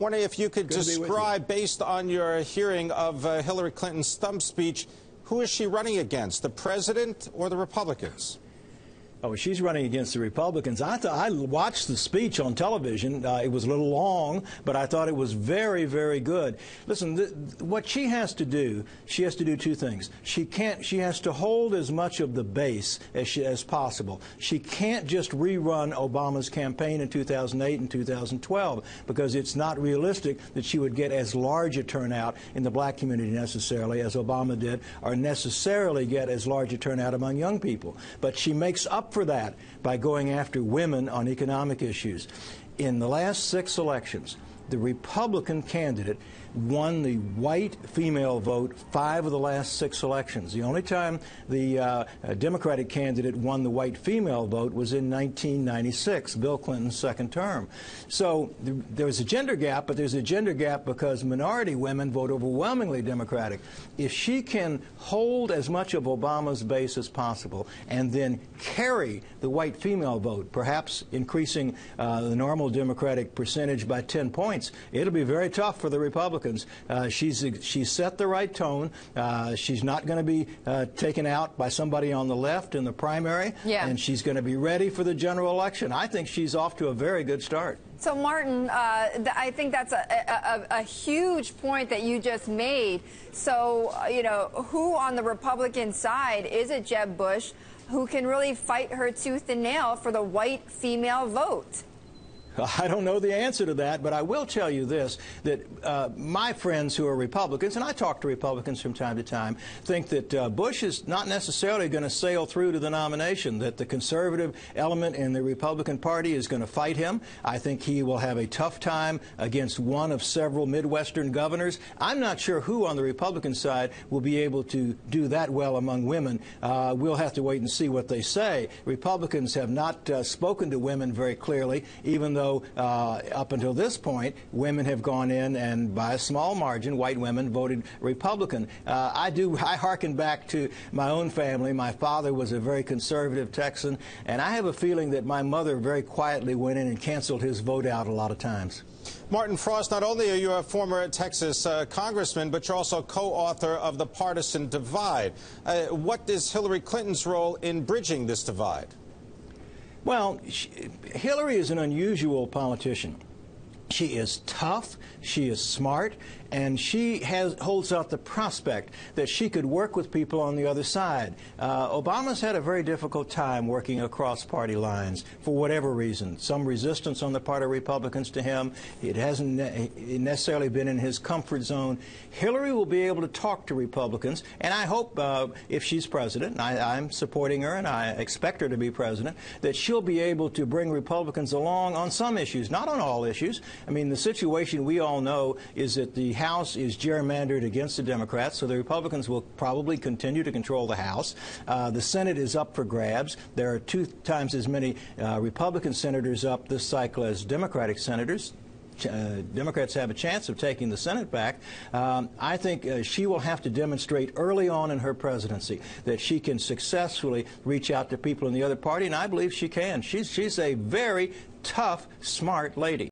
Wondering if you could describe, based on your hearing of Hillary Clinton's stump speech, who is she running against, the president or the Republicans? Oh, she's running against the Republicans. I watched the speech on television. It was a little long, but I thought it was very, very good. Listen, what she has to do two things. She has to hold as much of the base as possible. She can't just rerun Obama's campaign in 2008 and 2012 because it's not realistic that she would get as large a turnout in the black community necessarily as Obama did, or necessarily get as large a turnout among young people. But she makes up for that by going after women on economic issues. In the last 6 elections, the Republican candidate won the white female vote 5 of the last 6 elections. The only time the Democratic candidate won the white female vote was in 1996, Bill Clinton's second term. So there was a gender gap, but there's a gender gap because minority women vote overwhelmingly Democratic. If she can hold as much of Obama's base as possible and then carry the white female vote, perhaps increasing the normal Democratic percentage by 10 points, it'll be very tough for the Republicans. She's set the right tone. She's not going to be taken out by somebody on the left in the primary, and she's going to be ready for the general election. I think she's off to a very good start. So, Martin, I think that's a huge point that you just made. So, you know, who on the Republican side is it, Jeb Bush, who can really fight her tooth and nail for the white female vote? I don't know the answer to that, but I will tell you this, that my friends who are Republicans, and I talk to Republicans from time to time, think that Bush is not necessarily going to sail through to the nomination, that the conservative element in the Republican Party is going to fight him. I think he will have a tough time against one of several Midwestern governors. I'm not sure who on the Republican side will be able to do that well among women. We'll have to wait and see what they say. Republicans have not spoken to women very clearly, even though up until this point, women have gone in and by a small margin, white women voted Republican. I hearken back to my own family. My father was a very conservative Texan, and I have a feeling that my mother very quietly went in and canceled his vote out a lot of times. Martin Frost, not only are you a former Texas congressman, but you're also co-author of The Partisan Divide. What is Hillary Clinton's role in bridging this divide? Well, Hillary is an unusual politician. She is tough, she is smart, and she holds out the prospect that she could work with people on the other side. Obama's had a very difficult time working across party lines for whatever reason. Some resistance on the part of Republicans to him. It hasn't necessarily been in his comfort zone. Hillary will be able to talk to Republicans, and I hope if she's president, and I'm supporting her and I expect her to be president, that she'll be able to bring Republicans along on some issues, not on all issues. I mean, the situation we all know is that the House is gerrymandered against the Democrats, so the Republicans will probably continue to control the House. The Senate is up for grabs. There are 2 times as many Republican senators up this cycle as Democratic senators. Democrats have a chance of taking the Senate back. I think she will have to demonstrate early on in her presidency that she can successfully reach out to people in the other party, and I believe she can. She's a very tough, smart lady.